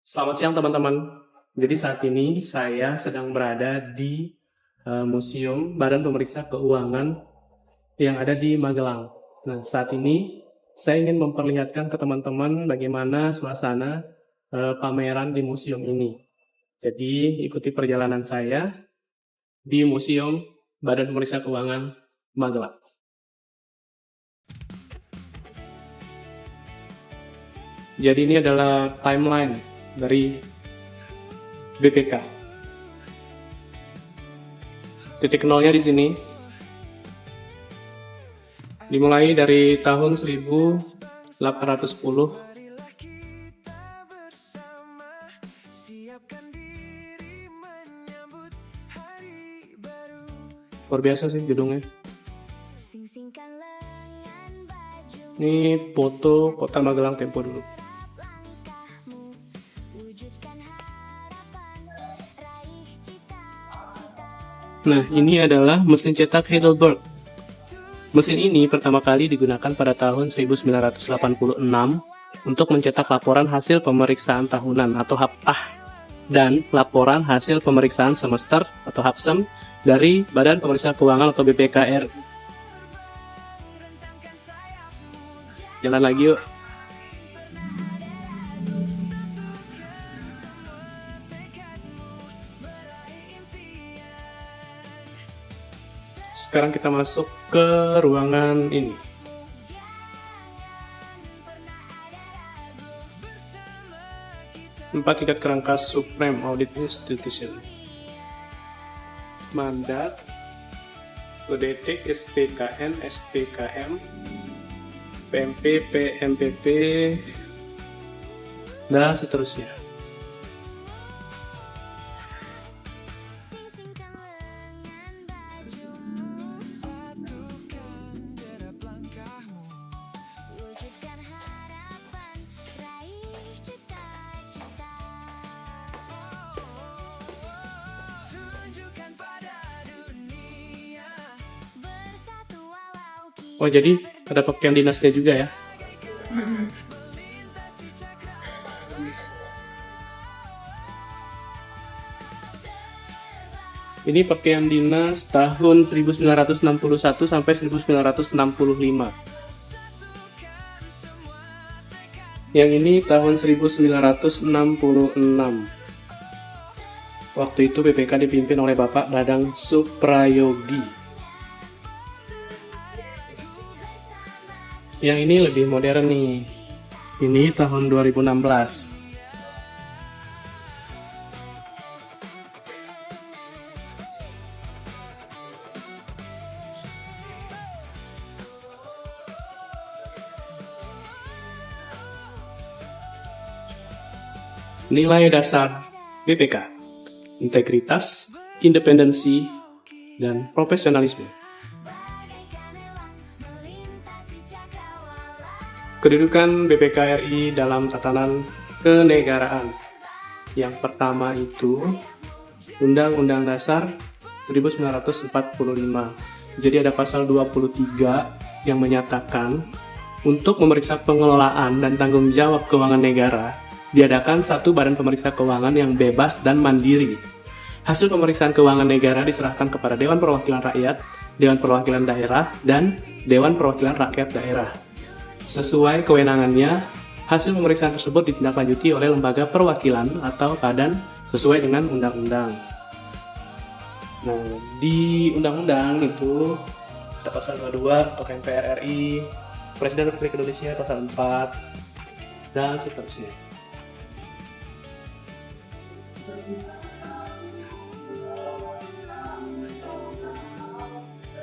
Selamat siang teman-teman. Jadi saat ini saya sedang berada di Museum Badan Pemeriksa Keuangan yang ada di Magelang. Nah, saat ini saya ingin memperlihatkan ke teman-teman bagaimana suasana pameran di museum ini. Jadi ikuti perjalanan saya di Museum Badan Pemeriksa Keuangan Magelang. Jadi ini adalah timeline dari BPK. Titik nolnya di sini. Dimulai dari tahun 1810. Luar biasa sih gedungnya. Ini foto Kota Magelang tempo dulu. Nah, ini adalah mesin cetak Heidelberg. Mesin ini pertama kali digunakan pada tahun 1986 untuk mencetak laporan hasil pemeriksaan tahunan atau HAPTAH dan laporan hasil pemeriksaan semester atau HAPSEM dari Badan Pemeriksa Keuangan atau BPK. Jalan lagi yuk. Sekarang kita masuk ke ruangan ini. Empat tingkat kerangka Supreme Audit Institution. Mandat, Kodetik, SPKN, SPKM, PMP, PMPP, dan seterusnya. Oh, jadi ada pakaian dinasnya juga ya? Ini pakaian dinas tahun 1961 sampai 1965. Yang ini tahun 1966. Waktu itu BPK dipimpin oleh Bapak Dadang Suprayogi. Yang ini lebih modern nih. Ini tahun 2016. Nilai dasar BPK: integritas, independensi, dan profesionalisme. Kedudukan BPK RI dalam tatanan kenegaraan. Yang pertama itu Undang-Undang Dasar 1945. Jadi ada pasal 23 yang menyatakan untuk memeriksa pengelolaan dan tanggung jawab keuangan negara diadakan satu badan pemeriksa keuangan yang bebas dan mandiri. Hasil pemeriksaan keuangan negara diserahkan kepada Dewan Perwakilan Rakyat, Dewan Perwakilan Daerah, dan Dewan Perwakilan Rakyat Daerah. Sesuai kewenangannya, hasil pemeriksaan tersebut ditindaklanjuti oleh lembaga perwakilan atau badan sesuai dengan undang-undang. Nah, di undang-undang itu ada pasal 22 tentang MPR RI, Presiden Republik Indonesia pasal 4, dan seterusnya.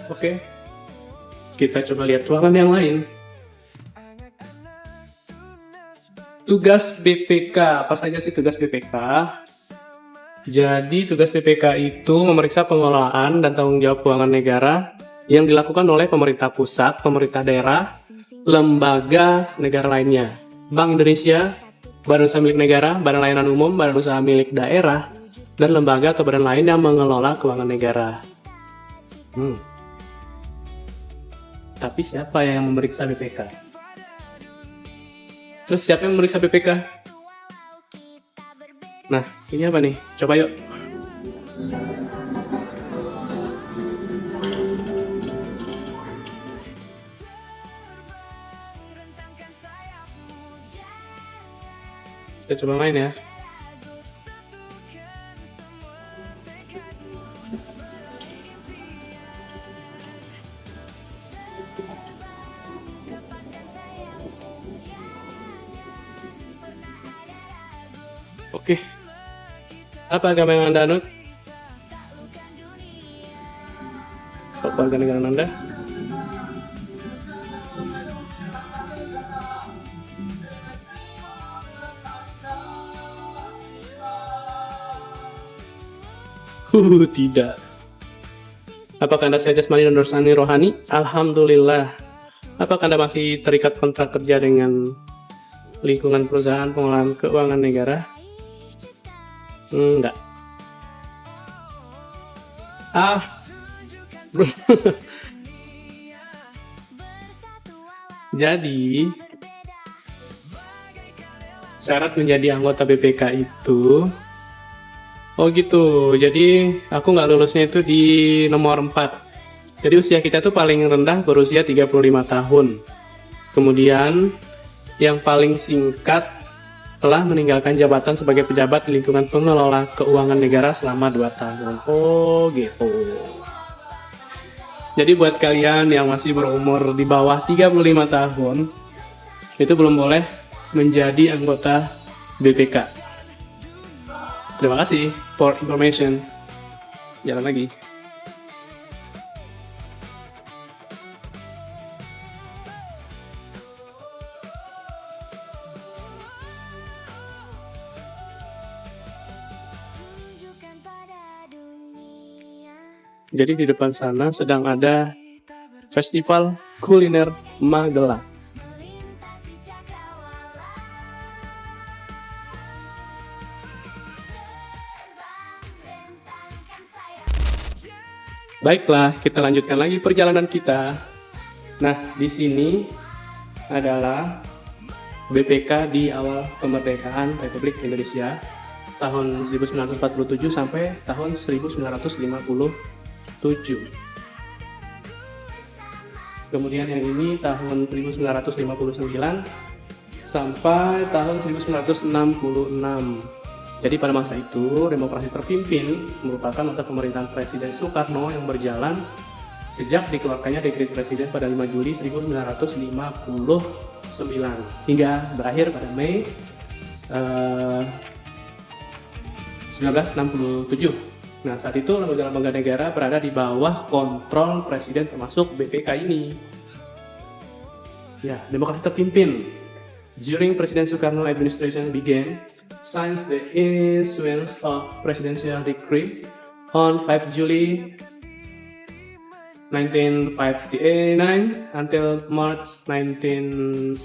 Oke, kita coba lihat ruangan yang lain. Tugas BPK, apa saja sih tugas BPK? Jadi tugas BPK itu memeriksa pengelolaan dan tanggung jawab keuangan negara yang dilakukan oleh pemerintah pusat, pemerintah daerah, lembaga negara lainnya, Bank Indonesia, Badan Usaha Milik Negara, Badan Layanan Umum, Badan Usaha Milik Daerah, dan lembaga atau badan lain yang mengelola keuangan negara. Tapi siapa yang memeriksa BPK? Terus siapa yang memeriksa BPK? Nah, ini apa nih? Coba yuk. Kita coba main ya. Oke. Apa agama yang Anda anut? Apa warga negara Anda? Tidak. Apakah Anda sehat jasmani dan rohani? Alhamdulillah. Apakah Anda masih terikat kontrak kerja dengan lingkungan perusahaan pengelolaan keuangan negara? Enggak. Jadi, syarat menjadi anggota BPK itu, oh gitu, jadi aku nggak lulusnya itu di nomor 4. Jadi usia kita tuh paling rendah berusia 35 tahun. Kemudian, yang paling singkat telah meninggalkan jabatan sebagai pejabat di lingkungan pengelola keuangan negara selama 2 tahun. Oh gitu. Jadi buat kalian yang masih berumur di bawah 35 tahun, itu belum boleh menjadi anggota BPK. Terima kasih for information. Jalan lagi. Jadi di depan sana sedang ada festival kuliner Magelang. Baiklah, kita lanjutkan lagi perjalanan kita. Nah, di sini adalah BPK di awal kemerdekaan Republik Indonesia tahun 1947 sampai tahun 1957. Kemudian yang ini tahun 1959 sampai tahun 1966. Jadi pada masa itu demokrasi terpimpin merupakan masa pemerintahan Presiden Soekarno yang berjalan sejak dikeluarkannya dekret Presiden pada 5 Juli 1959 hingga berakhir pada Mei 1967. Nah, saat itu lembaga-lembaga negara berada di bawah kontrol Presiden termasuk BPK ini. Ya, demokrasi terpimpin. During President Soekarno administration began, since the issuance of Presidential Decree on 5 July 1959 until March 1967.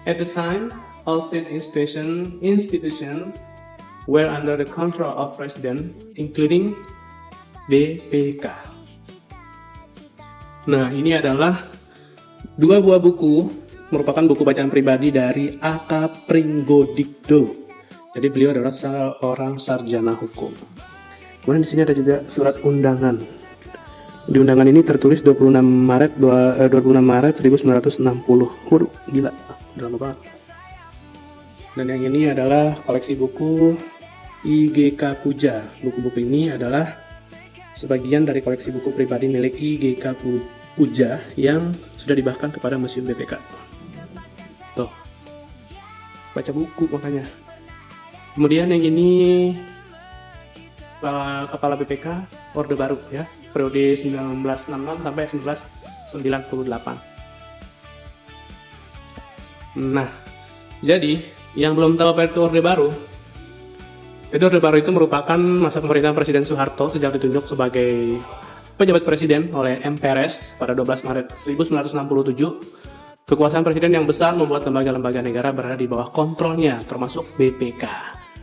At the time, all state institutions were under the control of President, including BPK. Nah, ini adalah 2 buah buku, merupakan buku bacaan pribadi dari A.K. Pringgodikdo. Jadi beliau adalah seorang sarjana hukum. Kemudian di sini ada juga surat undangan. Di undangan ini tertulis 26 Maret 1960. Waduh, gila, udah lama banget. Dan yang ini adalah koleksi buku IGK Puja. Buku-buku ini adalah sebagian dari koleksi buku pribadi milik IGK Puja yang sudah dibahkan kepada Museum BPK. Tuh, baca buku makanya. Kemudian yang ini Kepala BPK Orde Baru ya, periode 1966 sampai 1998. Nah, jadi yang belum tahu apa itu Orde Baru, Orde Baru itu merupakan masa pemerintahan Presiden Soeharto sejak ditunjuk sebagai pejabat presiden oleh MPRS pada 12 Maret 1967. Kekuasaan presiden yang besar membuat lembaga-lembaga negara berada di bawah kontrolnya, termasuk BPK.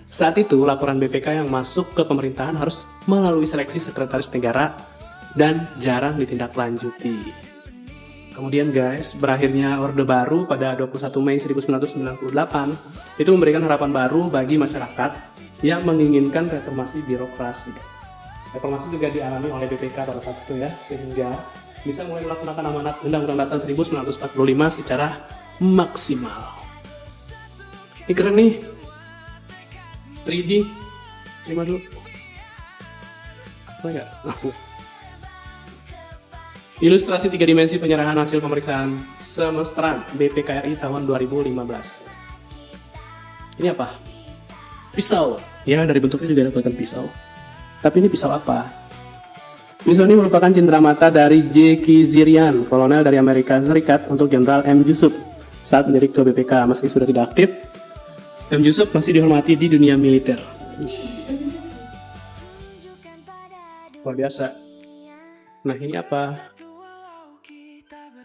Saat itu, laporan BPK yang masuk ke pemerintahan harus melalui seleksi sekretaris negara dan jarang ditindaklanjuti. Kemudian guys, berakhirnya Orde Baru pada 21 Mei 1998 itu memberikan harapan baru bagi masyarakat yang menginginkan reformasi birokrasi. Reformasi juga dialami oleh BPK pada saat itu ya, sehingga bisa mulai melaksanakan amanat Undang-Undang Dasar 1945 secara maksimal. Ini keren nih, 3D, terima dulu. Apa enggak? Ilustrasi 3 dimensi penyerahan hasil pemeriksaan semesteran BPKRI tahun 2015. Ini apa? Pisau. Ya, dari bentuknya juga ada kelihatan pisau. Tapi ini pisau apa? Pisau ini merupakan cenderamata dari J. Kizirian, kolonel dari Amerika Serikat untuk Jenderal M. Yusuf saat menjadi ketua BPK. Meski sudah tidak aktif, M. Yusuf masih dihormati di dunia militer. Luar biasa. Nah, ini apa?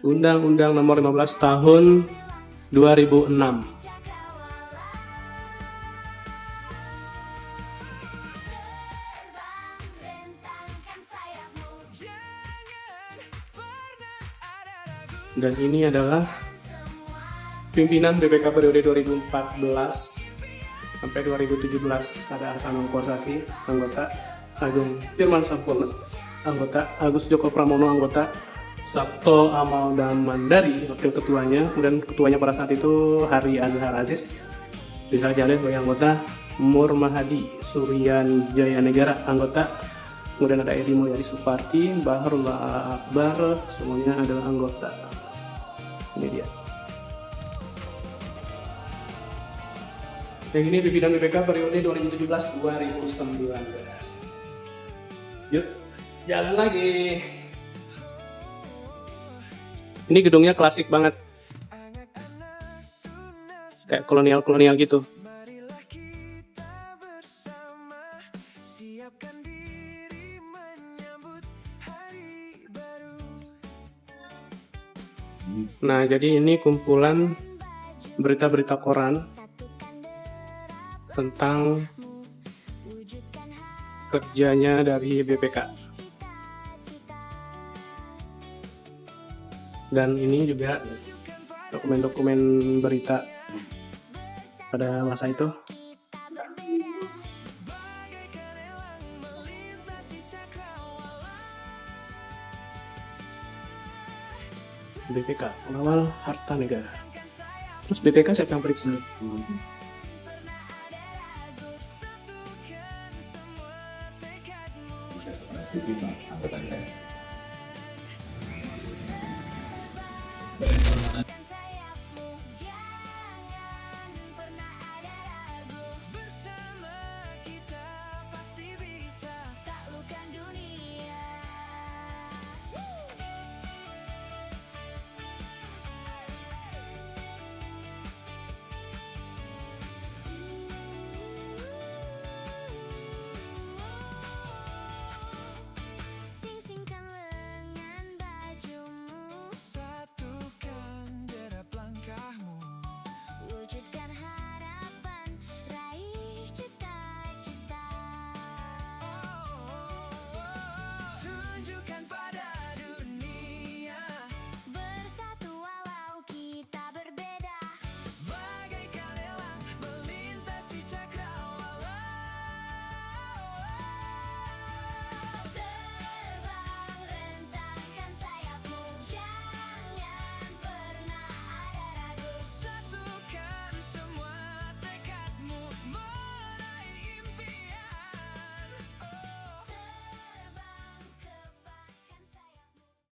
Undang-Undang Nomor 15 Tahun 2006. Dan ini adalah pimpinan BPK periode 2014 sampai 2017. Ada Hasanul Kossasi, anggota; Agung Firman Sampurna, anggota; Agus Joko Pramono, anggota; Sabto Amal Damandari, wakil ketuanya; kemudian ketuanya pada saat itu Hari Azhar Aziz, Rizal Jalil sebagai anggota; Mur Mahadi Suryan Jaya Negara, anggota; kemudian ada Edi Mulyadi Suparti, Bahrullah Akbar, semuanya adalah anggota. Ini dia. Yang ini pimpinan BPK periode 2017-2019. Yuk, jalan lagi. Ini gedungnya klasik banget, kayak kolonial-kolonial gitu. Nah, jadi ini kumpulan berita-berita koran tentang kerjanya dari BPK. Dan ini juga dokumen-dokumen berita pada masa itu. BPK, Pengawal Harta Negara. Terus BPK siapa yang periksa?